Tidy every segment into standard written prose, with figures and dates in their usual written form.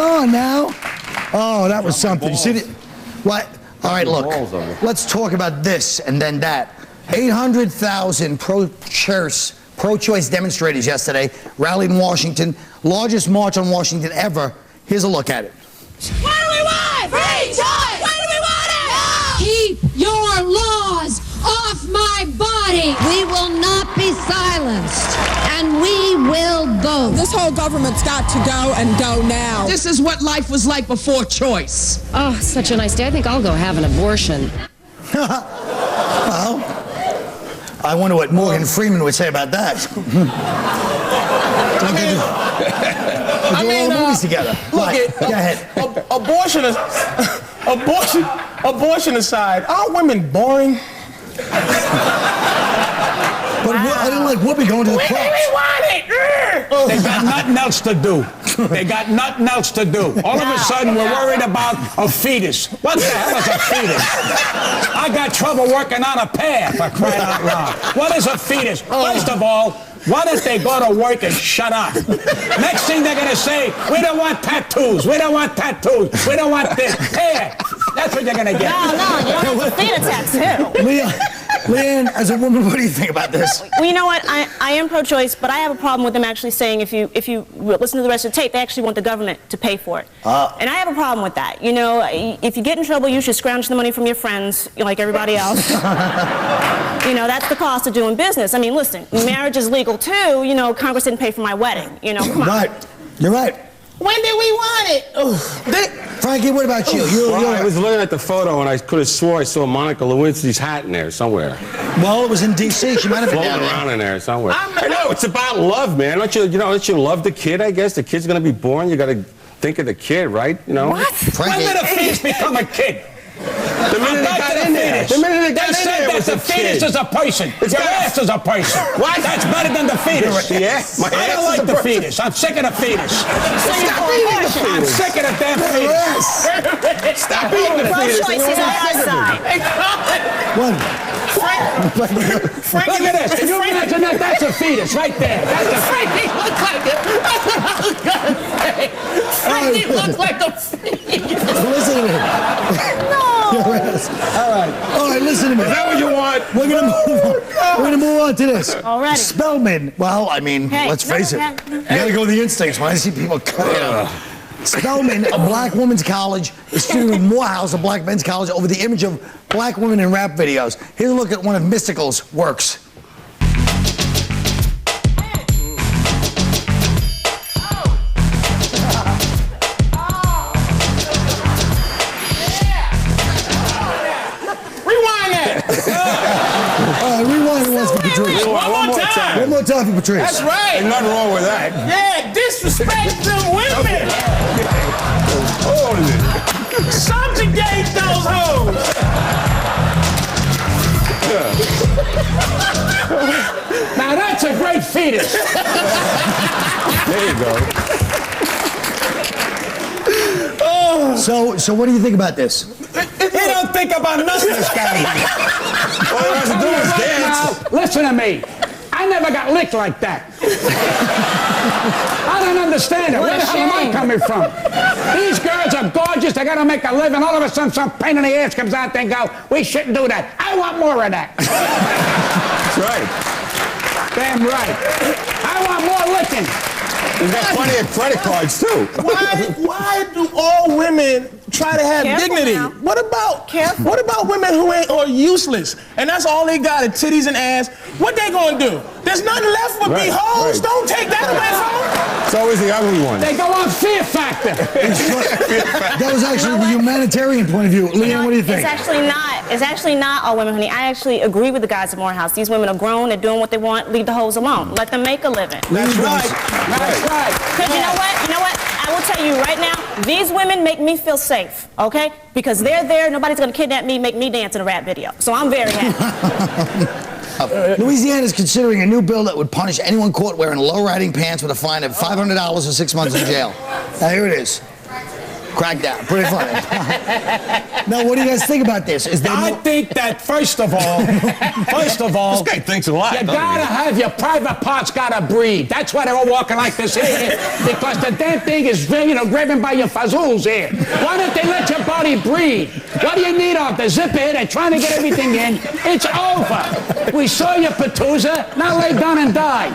on now? Oh, that was something. You see it? What? All right, look. Let's talk about this and then that. 800,000 pro-choice demonstrators yesterday rallied in Washington. Largest march on Washington ever. Here's a look at it. What do we want? Free choice! What do we want it? No! Keep your laws off my body. We will not be silenced, and we will vote. This whole government's got to go and go now. This is what life was like before choice. Oh, such a nice day. I think I'll go have an abortion. Well, I wonder what Morgan Freeman would say about that. We do all the movies together. Look, right, go ahead. Abortion aside, aren't women boring? But I didn't like Whoopi going to the clubs. We want it! They got nothing else to do. They got nothing else to do. All of a sudden, we're worried about a fetus. What the hell is a fetus? I got trouble working on a pear, for crying out loud. What is a fetus? First of all, why don't they go to work and shut up? Next thing they're going to say, we don't want tattoos. We don't want tattoos. We don't want this. Pear. That's what they're going to get. No, you don't have to feed a tattoo. Leanne, as a woman, what do you think about this? Well, you know what? I am pro-choice, but I have a problem with them actually saying if you listen to the rest of the tape, they actually want the government to pay for it. And I have a problem with that. You know, if you get in trouble, you should scrounge the money from your friends, like everybody else. You know, that's the cost of doing business. I mean, listen, marriage is legal too. You know, Congress didn't pay for my wedding. You know, come on. Right. You're right. When did we want it? Frankie, what about you? I was looking at the photo and I could have swore I saw Monica Lewinsky's hat in there somewhere. Well, it was in D.C. She might have been floating around in there somewhere. I know, it's about love, man. Don't you love the kid, I guess? The kid's going to be born. You got to think of the kid, right? You know? What? When did a fetus become a kid? The minute it got in there. The minute it got in there, they said that the fetus is a person. Your ass is a person. What? That's better than the fetus. Yeah? I don't like the fetus. I'm sick of the fetus. Stop eating the fetus. I'm sick of the damn fetus. Stop eating the fetus. Pro-choice is on our side. Frank, look at this. Can you imagine that? That's a fetus right there. That's a Frankie looks like it. Frankie looks like a fetus. Listen to me. All right, listen to me. Is that what you want? We're gonna move on. We're gonna move on to this. Already. Spelman. Well, I mean, let's face it. You gotta go with the instincts. When I see people cut Spelman, a black women's college, is suing with Morehouse, a black men's college, over the image of black women in rap videos. Here's a look at one of Mystical's works. Rewind once for Patrice. One more time. One more time for Patrice. That's right. Ain't nothing wrong with that. Yeah, disrespect them women. Subjugate those hoes. Now that's a great fetus. There you go. So what do you think about this? He don't think about nothing, this guy. All he has to do is dance. Now, listen to me. I never got licked like that. I don't understand it. Where the hell am I coming from? These girls are gorgeous. They got to make a living. All of a sudden, some pain in the ass comes out and go, we shouldn't do that. I want more of that. That's right. Damn right. I want more licking. You got plenty of credit cards, too. Why do all women try to have dignity? Now. What about women who are useless? And that's all they got, is titties and ass. What they gonna do? There's nothing left for me hoes. Don't take that away from them. It's always the ugly one. They go on Fear Factor. That was actually the humanitarian point of view. Leanne, what do you think? It's actually not all women, honey. I actually agree with the guys at Morehouse. These women are grown. They're doing what they want. Leave the hoes alone. Let them make a living. That's right. That's right. Because you know what? I will tell you right now, these women make me feel safe, okay? Because they're there. Nobody's going to kidnap me, make me dance in a rap video. So I'm very happy. Louisiana is considering a new bill that would punish anyone caught wearing low-riding pants with a fine of $500 or 6 months in jail. Now, here it is. Crackdown. Pretty funny. Now, what do you guys think about this? I think that first of all, this guy thinks a lot. you gotta have your private parts gotta breathe. That's why they're all walking like this here, because the damn thing is, driven by your fazools here. Why don't they let your body breathe? What do you need off the zipper here? They're trying to get everything in. It's over. We saw you, Patusa. Now lay down and die.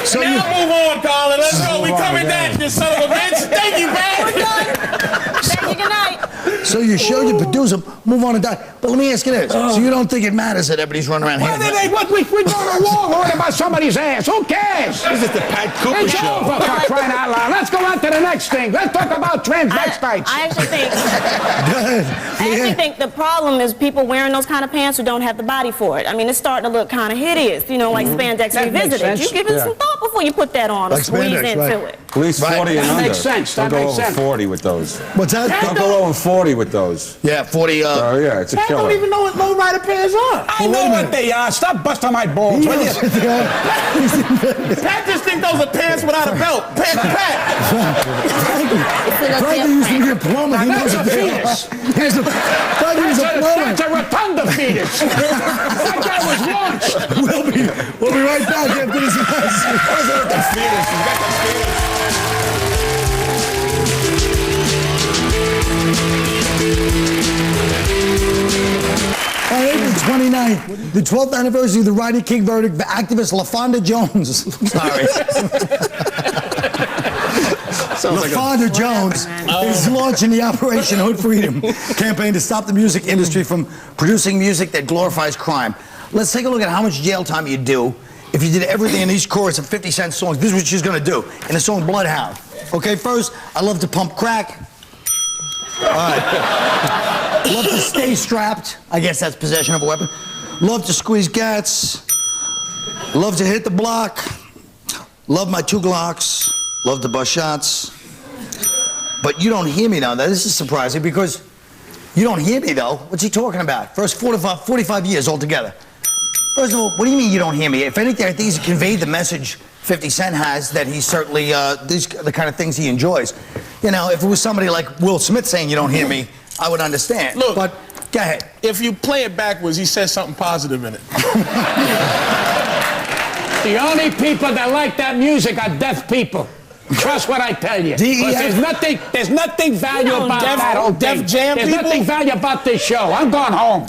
So now move on, Colin. Let's go. We coming back, you son of a bitch. Thank you, man. We're done. Thank you. Good night. So you showed your producer, move on and die. But let me ask you this. So you don't think it matters that everybody's running around here? We go to war worrying about somebody's ass. Who cares? This is the Pat Cooper It's show. over, for crying out loud. Let's go on to the next thing. Let's talk about transvestites. I actually think the problem is people wearing those kind of pants who don't have the body for it. I mean, it's starting to look kind of hideous, like spandex That makes revisited. sense. You give it some thought before you put that on or Like squeeze spandex, into right. it. At least 40 and That under. makes sense. Don't That go makes over sense. 40 with those. What's that? Don't go over 40 with those. Yeah, 40. Oh, yeah, it's a Pat don't killer. even know what lowrider pants are. I know what they are. Stop busting my balls, will you? Pat just think those are pants without a belt. Pat. Frankie used to be a plumber. He knows That's a what they fetus. are. Frankie was a plumber. That's a rotunda fetus. That guy was launched. We'll be right back after this message. What is it with the fetus? You got the fetus. On April 29th, the 12th anniversary of the Rodney King verdict, the activist LaFonda Jones. Sorry. LaFonda Jones is launching the Operation Hood Freedom campaign to stop the music industry from producing music that glorifies crime. Let's take a look at how much jail time you'd do if you did everything in these chorus of 50 Cent songs. This is what she's gonna do in the song Bloodhound. Okay, first, I love to pump crack. All right. Love to stay strapped. I guess that's possession of a weapon. Love to squeeze gats. Love to hit the block. Love my 2 Glocks. Love to bust shots. But you don't hear me now. This is surprising because you don't hear me though. What's he talking about? First 45 years altogether. First of all, what do you mean you don't hear me? If anything, I think he's conveyed the message 50 Cent has that he's certainly, these are the kind of things he enjoys. If it was somebody like Will Smith saying you don't hear me, I would understand. Look, but go ahead. If you play it backwards, he says something positive in it. The only people that like that music are deaf people. Trust what I tell you. There's nothing valuable about that whole thing. Def Jam There's people? nothing valuable about this show. I'm going home.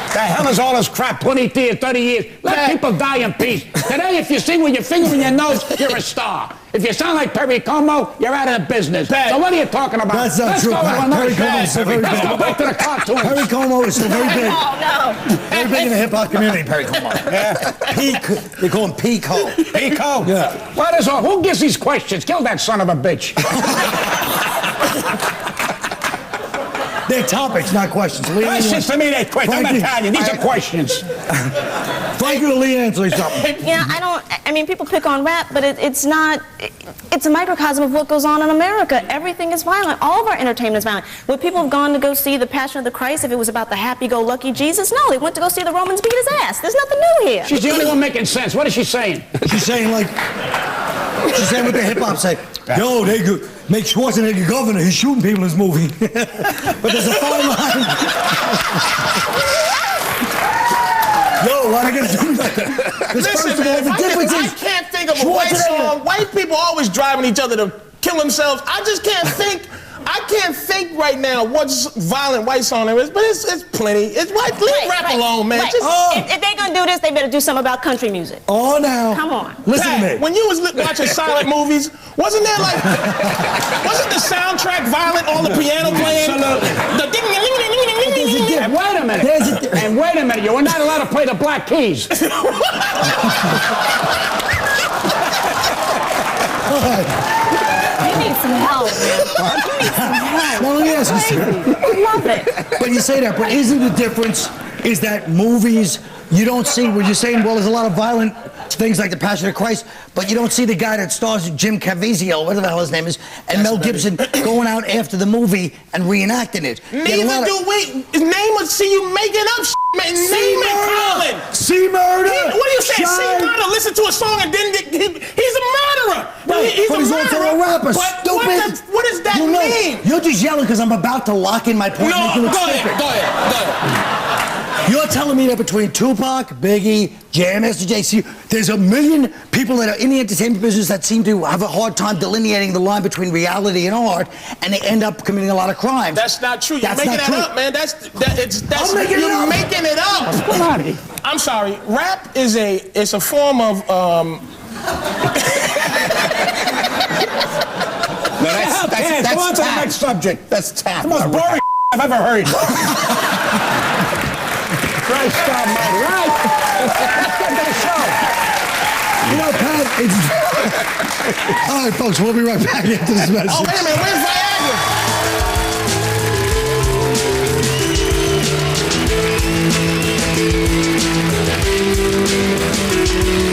The hell is all this crap? 20 years, 30 years. Let people die in peace. Today, if you sing with your finger in your nose, you're a star. If you sound like Perry Como, you're out of the business. So what are you talking about? That's not Let's true, go Pat. to another Perry Como is show. so very Let's big. go back to the cartoons. Perry Como is still very big. Oh, no. Very big in the hip-hop community, Perry Como. Yeah. They call him Pico. Pico? Yeah. What is all? Who gives these questions? Kill that son of a bitch. They're topics, not questions. Questions to me, they're questions. I'm Frankie, Italian. These are questions. Frankie or Lee answer something. Yeah, I mean, people pick on rap, but it's not, it's a microcosm of what goes on in America. Everything is violent. All of our entertainment is violent. Would people have gone to go see The Passion of the Christ if it was about the happy-go-lucky Jesus? No, they went to go see the Romans beat his ass. There's nothing new here. She's the only one making sense. What is she saying? She's saying what the hip-hop say. Yo, they make Schwarzenegger governor. He's shooting people in this movie. But there's a fine line. Yo, why they gonna do that? Listen, man, I can't think of a white song. White people always driving each other to kill themselves. I just can't think. I can't think right now what violent white song there is, but it's plenty. It's white. Leave rap alone, man. Right. If they're gonna do this, they better do something about country music. Oh, now. Come on. Listen to me. When you was watching silent movies, wasn't there like, wasn't the soundtrack violent? All the piano playing, the ding ding ding ding ding ding ding ding. And wait a minute. And wait a minute. You were not allowed to play the Black Keys. You need some help, man. You need some help. Well, let me ask you something. I love it. But you say that, but isn't the difference is that movies, you don't see, what you're saying, well, there's a lot of violent things like The Passion of Christ, but you don't see the guy that stars Jim Caviezel, whatever the hell his name is, and Mel Gibson going out after the movie and reenacting it. Neither do we. Name a, see you making up man. Name it, Colin. See murder. What are you saying? See murder, listen to a song and then he's a murderer. genre. Right, He's but he's also a rapper. But Stupid. what does that mean? You're just yelling because I'm about to lock in my point. No, and make you look go stupid. ahead. You're telling me that between Tupac, Biggie, Jam, Master JC, there's a million people that are in the entertainment business that seem to have a hard time delineating the line between reality and art, and they end up committing a lot of crimes. That's not true. You're making that up, man. I'm making it up. Making it up. Come on, here. I'm sorry. Rap is a form of No, that's Go on to the tap. next subject. That's tap. The most boring I've ever heard. Christ almighty. Right. Let's get to the show. You know, Pat, it's... All right, folks, we'll be right back after this message. Oh, wait a minute. Where's Viagra?